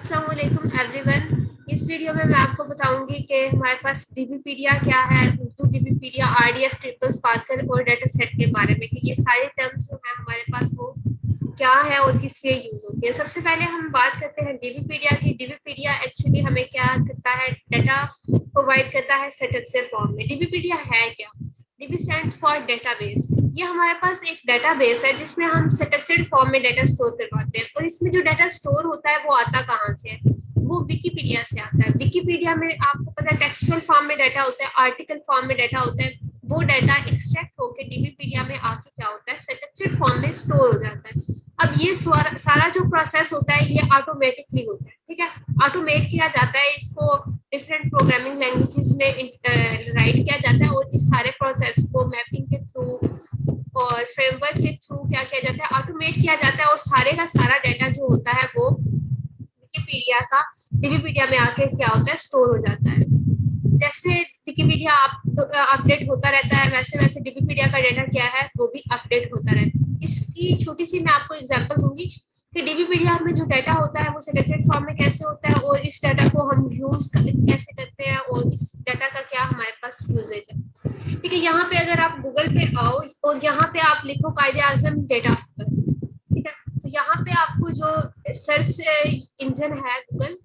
अस्सलाम वालेकुम एवरीवन। इस वीडियो में मैं आपको बताऊंगी कि हमारे पास डीबीपीडिया क्या है, उर्दू डीबीपीडिया, आरडीएफ, ट्रिपल स्पार्कल और डाटा सेट के बारे में कि ये सारे टर्म्स जो है हमारे पास वो क्या है और किस लिए यूज होती है। सबसे पहले हम बात करते हैं डीबीपीडिया की। डीबीपीडिया एक्चुअली हमें क्या करता है, डाटा प्रोवाइड करता है स्ट्रक्चर फॉर्म में। डीबीपीडिया है क्या? DB stands for database. ये हमारे पास एक डेटाबेस है जिसमें हम स्ट्रक्चर्ड फॉर्म में डाटा स्टोर करवाते हैं, और इसमें जो डाटा स्टोर होता है वो आता कहाँ से है? वो विकिपीडिया से आता है। विकिपीडिया में आपको पता है टेक्सचुअल फॉर्म में डाटा होता है, आर्टिकल फॉर्म में डाटा होता है। वो डाटा एक्सट्रैक्ट होकर डीबीपीडिया में आके क्या होता है, स्ट्रक्चर्ड फॉर्म में स्टोर हो जाता है। अब ये सारा जो प्रोसेस होता है ये ऑटोमेटिकली होता है, ठीक है। ऑटोमेट किया जाता है, इसको डिफरेंट प्रोग्रामिंग लैंग्वेजेस में राइट किया जाता है, और इस सारे प्रोसेस को मैपिंग के थ्रू और फ्रेमवर्क के थ्रू क्या किया जाता है, ऑटोमेट किया जाता है, और सारे का सारा डाटा जो होता है वो विकिपीडिया का डीबीपीडिया में आके क्या होता है, स्टोर हो जाता है। जैसे विकिपीडिया अपडेट होता रहता है, वैसे वैसे डीबीपीडिया का डाटा क्या है वो भी अपडेट होता रहता है। इसकी छोटी सी मैं आपको एग्जांपल दूंगी कि डीबीपीडिया में जो डाटा होता है वो सिलेक्टेड फॉर्म में कैसे होता है, और इस डाटा को हम यूज कैसे करते हैं, और इस डाटा का क्या हमारे पास यूजेज है। ठीक है, यहाँ पे अगर आप गूगल पे आओ और यहाँ पे आप लिखो कायदे आजम डेटा, ठीक है, तो यहाँ पे आपको जो सर्च इंजन है गूगल,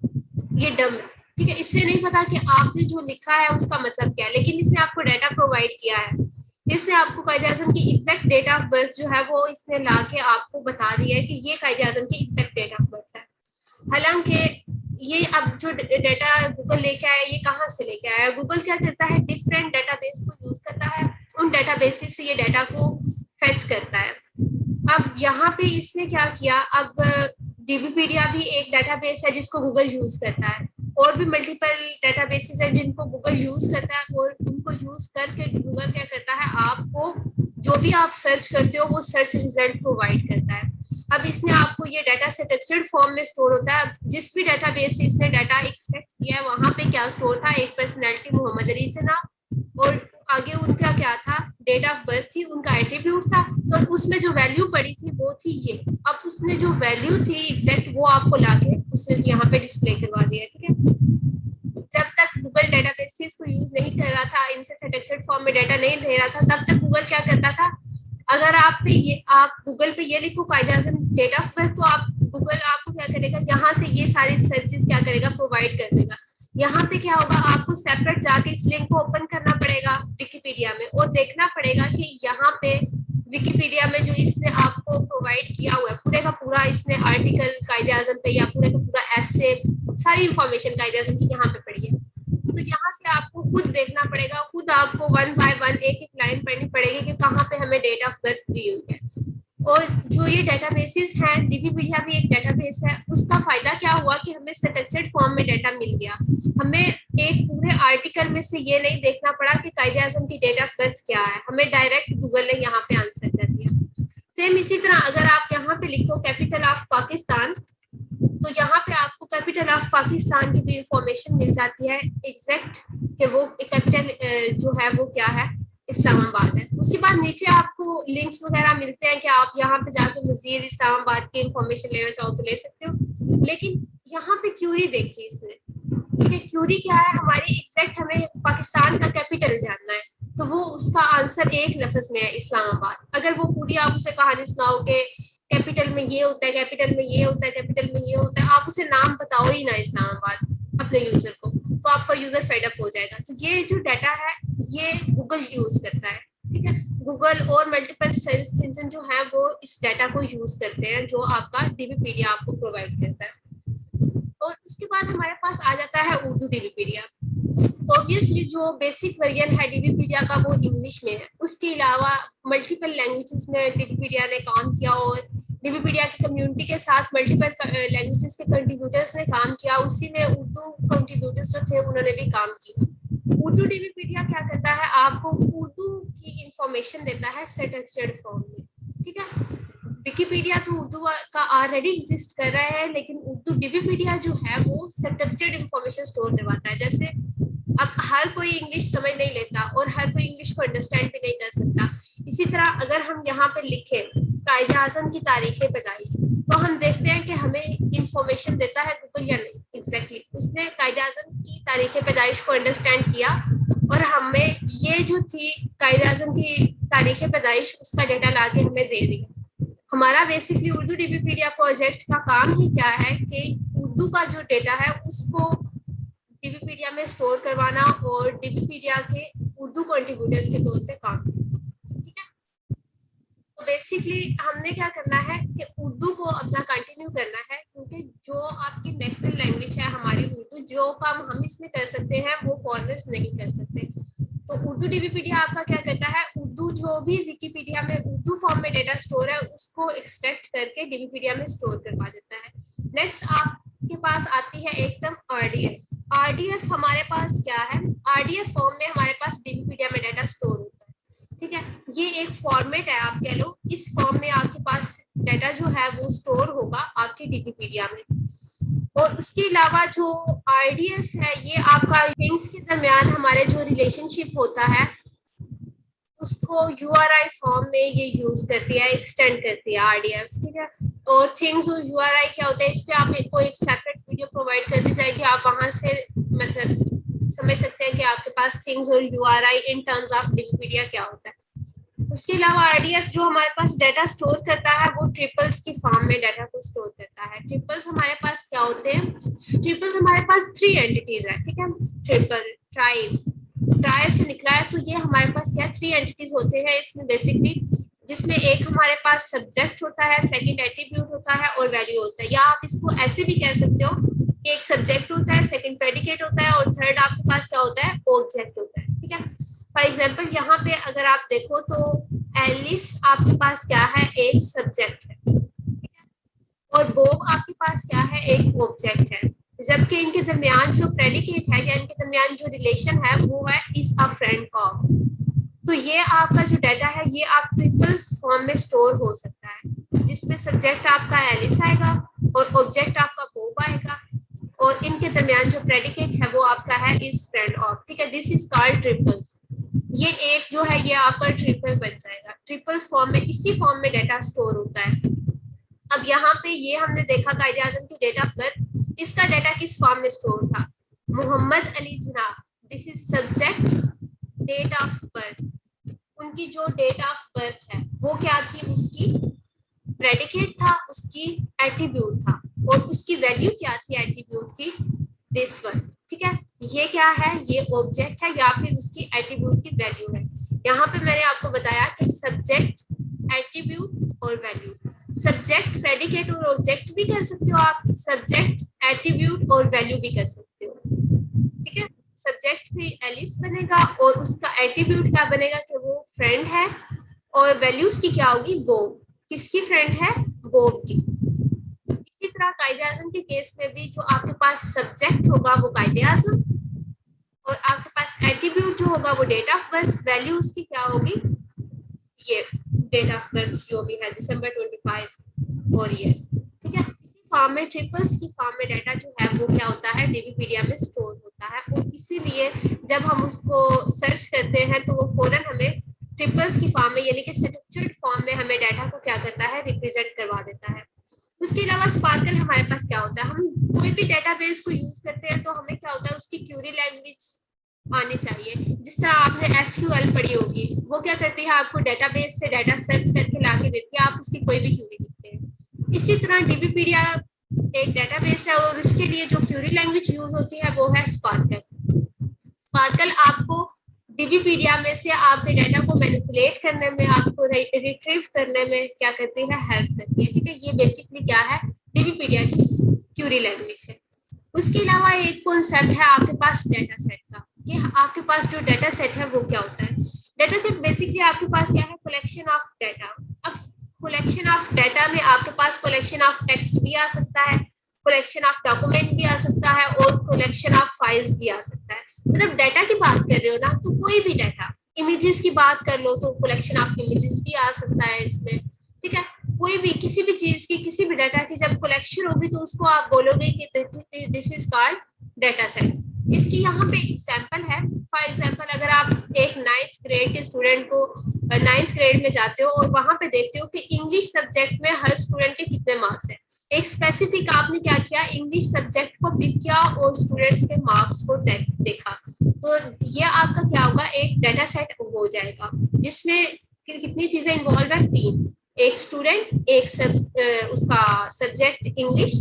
ये डम है, ठीक है। इससे नहीं पता कि आपने जो लिखा है उसका मतलब क्या है, लेकिन इसने आपको डाटा प्रोवाइड किया है। इसने आपको कायदे आजम की एग्जैक्ट डेट ऑफ बर्थ जो है वो इसने ला के आपको बता दिया है कि ये कायदे आजम की एग्जैक्ट डेट ऑफ बर्थ है। हालांकि ये अब जो डेटा गूगल लेके आया, ये कहाँ से लेके आया? गूगल क्या करता है, डिफरेंट डेटाबेस को यूज करता है, उन डेटाबेसेस से ये डाटा को फेच करता है। अब यहाँ पे इसने क्या किया, अब डीबीपीडिया भी एक डेटाबेस है जिसको गूगल यूज करता है, और भी मल्टीपल डेटाबेसेस है जिनको गूगल यूज करता है, और उनको यूज करके गूगल क्या करता है, आपको जो भी आप सर्च करते हो वो सर्च रिजल्ट प्रोवाइड करता है। अब इसने आपको ये डाटा स्ट्रक्चर्ड फॉर्म में स्टोर होता है। जिस भी डेटाबेस से इसने डाटा एक्सट्रैक्ट किया है वहां पे क्या स्टोर था, एक पर्सनैलिटी मोहम्मद अली से नाम, और आगे उनका क्या था, डेट ऑफ बर्थ थी, उनका एट्रीब्यूट था, तो उसमें जो वैल्यू पड़ी थी वो थी ये। अब उसने जो वैल्यू थी एग्जैक्ट वो आपको लाके उसने यहाँ पे डिस्प्ले करवा दिया, ठीक है। जब तक गूगल डेटाबेसेस को यूज नहीं कर रहा था, इनसे स्ट्रक्चर्ड फॉर्म में डाटा नहीं ले रहा था, तब तक गूगल क्या करता था, अगर आप गूगल पे ये लिखो कायदे आजम डेट ऑफ बर्थ, तो आप गूगल आपको क्या करेगा, यहाँ से ये सारी सर्चेस क्या करेगा, प्रोवाइड कर देगा। यहाँ पे क्या होगा, आपको सेपरेट जाके इस लिंक को ओपन करना पड़ेगा विकिपीडिया में, और देखना पड़ेगा कि यहाँ पे विकिपीडिया में जो इसने आपको प्रोवाइड किया हुआ है पूरे का पूरा, इसने आर्टिकल कायदे आजम पे या पूरे का पूरा ऐसे सारी इंफॉर्मेशन कायदे आजम की यहाँ पे पड़ी है। तो यहाँ से आपको खुद देखना पड़ेगा, खुद आपको वन बाय वन एक एक लाइन पढ़नी पड़ेगी कि कहाँ पे हमें डेट ऑफ बर्थ दी हुई है। और जो ये डेटाबेसेस हैं, डीबीपीडिया भी एक डेटाबेस है, उसका फायदा क्या हुआ कि हमें स्ट्रक्चर्ड फॉर्म में डाटा मिल गया। हमें एक पूरे आर्टिकल में से ये नहीं देखना पड़ा कि कायदे आजम की डेट ऑफ बर्थ क्या है, हमें डायरेक्ट गूगल ने यहाँ पे आंसर कर दिया। सेम इसी तरह अगर आप यहाँ पे लिखो कैपिटल ऑफ पाकिस्तान, तो यहाँ पे आपको कैपिटल ऑफ पाकिस्तान की भी इंफॉर्मेशन मिल जाती है एग्जैक्ट, कि वो कैपिटल जो है वो क्या है, इस्लामाबाद है। उसके बाद नीचे आपको लिंक्स वगैरह मिलते हैं कि आप यहाँ पे जाके मजीद इस्लामाबाद की इंफॉर्मेशन लेना चाहो तो ले सकते हो। लेकिन यहाँ पे क्यूरी देखी इसने, कि क्यूरी क्या है, हमारी एग्जैक्ट हमें पाकिस्तान का कैपिटल जानना है, तो वो उसका आंसर एक लफ्ज में है, इस्लामाबाद। अगर वो पूरी आप उसे कहानी सुनाओ कि कैपिटल में ये होता है, कैपिटल में ये होता है, कैपिटल में ये होता है, आप उसे नाम बताओ ही ना इस्लामाबाद अपने यूजर को, तो आपका यूजर फेडअप हो जाएगा। तो ये जो डाटा है ये गूगल यूज करता है, ठीक है। गूगल और मल्टीपल सर्च इंजन जो है वो इस डाटा को यूज करते हैं जो आपका डीबीपीडिया आपको प्रोवाइड करता है। और उसके बाद हमारे पास आ जाता है उर्दू डीबीपीडिया। ऑब्वियसली जो बेसिक वर्जन है डीबीपीडिया का वो इंग्लिश में है, उसके अलावा मल्टीपल लैंग्वेजेस में डीबीपीडिया ने काम किया, और डीबीपीडिया की कम्युनिटी के साथ मल्टीपल लैंग्वेजेस के कंट्रीब्यूटर्स ने काम किया, उसी में उर्दू कंट्रीब्यूटर्स जो थे उन्होंने भी काम किया। उर्दू डीबीपीडिया क्या करता है, आपको उर्दू की इंफॉर्मेशन देता है स्ट्रक्चर्ड फॉर्म में, ठीक है। विकिपीडिया तो उर्दू का ऑलरेडी एग्जिस्ट कर रहा है, लेकिन उर्दू डीबीपीडिया जो है वो स्ट्रक्चर्ड इंफॉर्मेशन स्टोर करवाता है। जैसे अब हर कोई इंग्लिश समझ नहीं लेता और हर कोई इंग्लिश को अंडरस्टैंड भी नहीं कर सकता। इसी तरह अगर हम यहाँ पे लिखे कायदे आजम की तारीख पैदाइश, तो हम देखते हैं कि हमें इंफॉर्मेशन देता है गूगल या नहीं। एग्जैक्टली उसने कायद-ए-आज़म की तारीख पैदाइश को अंडरस्टैंड किया और हमें ये जो थी कायद-ए-आज़म की तारीख पैदाइश उसका डेटा ला के हमें दे दिया। हमारा बेसिकली उर्दू डीबीपीडिया प्रोजेक्ट का काम ही क्या है कि उर्दू का जो डेटा है उसको डीबीपीडिया में स्टोर करवाना और डीबीपीडिया के उर्दू कंट्रीब्यूटर्स के तौर पे काम। ठीक है, तो बेसिकली हमने क्या करना है कि उर्दू को अपना कंटिन्यू करना है, क्योंकि जो आपकी नेशनल लैंग्वेज है हमारी उर्दू, जो काम हम इसमें कर सकते हैं वो फॉरेनर्स नहीं कर सकते। तो उर्दू डीबीपीडिया आपका क्या करता है, उर्दू जो भी विकिपीडिया में उर्दू फॉर्म में डेटा स्टोर है उसको एक्सट्रैक्ट करके डीबीपीडिया में स्टोर करवा देता है। नेक्स्ट आपके पास आती है एक टर्म आरडीएफ। आरडीएफ हमारे पास क्या है, आरडीएफ फॉर्म में हमारे पास डीबीपीडिया में डेटा स्टोर होता है। ठीक है, ये एक फॉर्मेट है, आप कह लो इस फॉर्म में आपके पास डेटा जो है वो स्टोर होगा आपकी डीबीपीडिया में। और उसके अलावा जो आरडीएफ है ये आपका लिंक्स के दरमियान हमारे जो रिलेशनशिप होता है उसको यूआरआई फॉर्म में ये यूज करती है, एक्सटेंड करती है आरडीएफ। ठीक है, और थिंग्स और यूआरआई क्या होता है, इस पे आपको एक सेपरेट वीडियो प्रोवाइड कर दी जाएगी, आप वहां से मतलब समझ सकते हैं कि आपके पास थिंग्स और यूआरआई इन टर्म्स ऑफ डीबीपीडिया क्या होता है। उसके अलावा आरडीएफ जो हमारे पास डाटा स्टोर करता है वो ट्रिपल्स की फॉर्म में डाटा को स्टोर करता है। ट्रिपल्स हमारे पास क्या होते हैं, ट्रिपल्स हमारे पास 3 एंटिटीज है। ठीक है, ट्रिपल, ट्राइब, ट्राई से निकला है, तो ये हमारे पास क्या 3 एंटिटीज होते हैं इसमें बेसिकली, जिसमें एक हमारे पास सब्जेक्ट होता है, सेकंड एट्रीब्यूट होता है और वैल्यू होता है। या आप इसको ऐसे भी कह सकते हो कि एक सब्जेक्ट होता है, सेकंड प्रेडिकेट होता है और थर्ड आपके पास क्या होता है, ऑब्जेक्ट होता है। ठीक है, फॉर एग्जांपल यहाँ पे अगर आप देखो तो एलिस आपके पास क्या है, एक सब्जेक्ट है। ठीक है, और बॉब आपके पास क्या है, एक ऑब्जेक्ट है। जबकि इनके दरमियान जो प्रेडिकेट है या इनके दरमियान जो रिलेशन है वो है इज अ फ्रेंड ऑफ। तो ये आपका जो डाटा है ये आप ट्रिपल्स फॉर्म में स्टोर हो सकता है, जिसमें सब्जेक्ट आपका एलिस आएगा और ऑब्जेक्ट आपका बॉब आएगा और इनके दरमियान जो प्रेडिकेट है वो आपका है इज फ्रेंड ऑफ। ठीक है, दिस इज कॉल्ड ट्रिपल्स। ये एक जो है ये आपका ट्रिपल बन जाएगा। ट्रिपल्स फॉर्म में इसी फॉर्म में डाटा स्टोर होता है। अब यहाँ पे ये हमने देखा कायद-ए-आज़म की डेट ऑफ बर्थ, इसका डाटा किस फॉर्म में स्टोर था, मोहम्मद अली जनाब, this is subject, date of birth, उनकी जो डेट ऑफ बर्थ है वो क्या थी, उसकी प्रेडिकेट था, उसकी एट्रीब्यूट था और उसकी वैल्यू क्या थी एट्रीब्यूट की, दिस वन। ठीक है, ये क्या है, ये ऑब्जेक्ट है या फिर उसकी एट्रीब्यूट की वैल्यू है। यहाँ पे मैंने आपको बताया कि सब्जेक्ट, एट्रीब्यूट और वैल्यू, सब्जेक्ट, प्रेडिकेट और ऑब्जेक्ट भी कर सकते हो आप, सब्जेक्ट, एट्रीब्यूट और वैल्यू भी कर सकते हो। ठीक है, सब्जेक्ट भी एलिस बनेगा और उसका एट्रीब्यूट क्या बनेगा कि वो फ्रेंड है और वैल्यूज की क्या होगी, बॉब। किसकी फ्रेंड है, बॉब की। इसी तरह कायद-ए-आज़म के केस में भी जो आपके पास सब्जेक्ट होगा वो कायद-ए-आज़म और आपके पास एट्रीब्यूट जो होगा वो डेट ऑफ बर्थ, वैल्यू उसकी क्या होगी, ये डेट ऑफ बर्थ जो भी है दिसंबर 25 और ये। ठीक है, इसी फॉर्म में ट्रिपल्स की फॉर्म में डाटा जो है वो क्या होता है, डीबीपीडिया में स्टोर होता है और इसीलिए जब हम उसको सर्च करते हैं तो वो फौरन हमें ट्रिपल्स की फॉर्म में यानी कि स्ट्रक्चर्ड फॉर्म में हमें डाटा को क्या करता है, रिप्रेजेंट करवा देता है। उसके अलावा स्पार्कल हमारे पास क्या होता है, हम कोई भी डेटाबेस को यूज करते हैं तो हमें क्या होता है, उसकी क्यूरी लैंग्वेज आनी चाहिए। जिस तरह आपने एसक्यूएल पढ़ी होगी, वो क्या करती है, आपको डेटाबेस से डाटा सर्च करके ला के देती है, आप उसकी कोई भी क्यूरी लिखते हैं। इसी तरह डीबीपीडिया एक डेटाबेस है और उसके लिए जो क्यूरी लैंग्वेज यूज होती है वो है स्पार्कल। स्पार्कल आपको डीबीपीडिया में से आपके डाटा को मैनिपुलेट करने में, आपको रिट्रीव करने में क्या करती है, हेल्प करती है। ठीक है, ये बेसिकली क्या है, डीबीपीडिया की क्यूरी लैंग्वेज है। उसके अलावा एक कॉन्सेप्ट है आपके पास डेटा सेट का। ये आपके पास जो डेटा सेट है वो क्या होता है, डेटा सेट बेसिकली आपके पास क्या है, कलेक्शन ऑफ डाटा। अब कलेक्शन ऑफ डाटा में आपके पास कलेक्शन ऑफ टेक्स्ट भी आ सकता है, कलेक्शन ऑफ डॉक्यूमेंट भी आ सकता है और कलेक्शन ऑफ फाइल्स भी आ सकता है। मतलब डाटा की बात कर रहे हो ना तो कोई भी डाटा, इमेजेस की बात कर लो तो कलेक्शन ऑफ इमेजेस भी आ सकता है इसमें। ठीक है, कोई भी किसी भी चीज की, किसी भी डाटा की जब कलेक्शन होगी तो उसको आप बोलोगे कि this is called data set. इसकी यहाँ पे एग्जांपल है, फॉर एग्जांपल अगर आप एक 9th ग्रेड के स्टूडेंट को 9th ग्रेड में जाते हो और वहां पे देखते हो कि इंग्लिश सब्जेक्ट में हर स्टूडेंट के कितने मार्क्स हैं। एक स्पेसिफिक आपने क्या किया, इंग्लिश सब्जेक्ट को पिक किया और स्टूडेंट्स के मार्क्स को देखा, तो ये आपका क्या होगा, एक डाटा सेट हो जाएगा जिसमें कितनी चीजें इन्वॉल्व है, 3, एक स्टूडेंट, एक उसका सब्जेक्ट इंग्लिश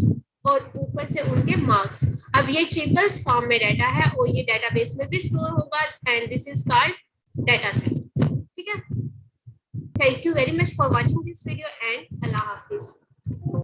और ऊपर से उनके मार्क्स। अब ये ट्रिपल्स फॉर्म में डाटा है और ये डेटाबेस में भी स्टोर होगा and this is called data set. ठीक है, thank you very much for watching this video and Allah Hafiz.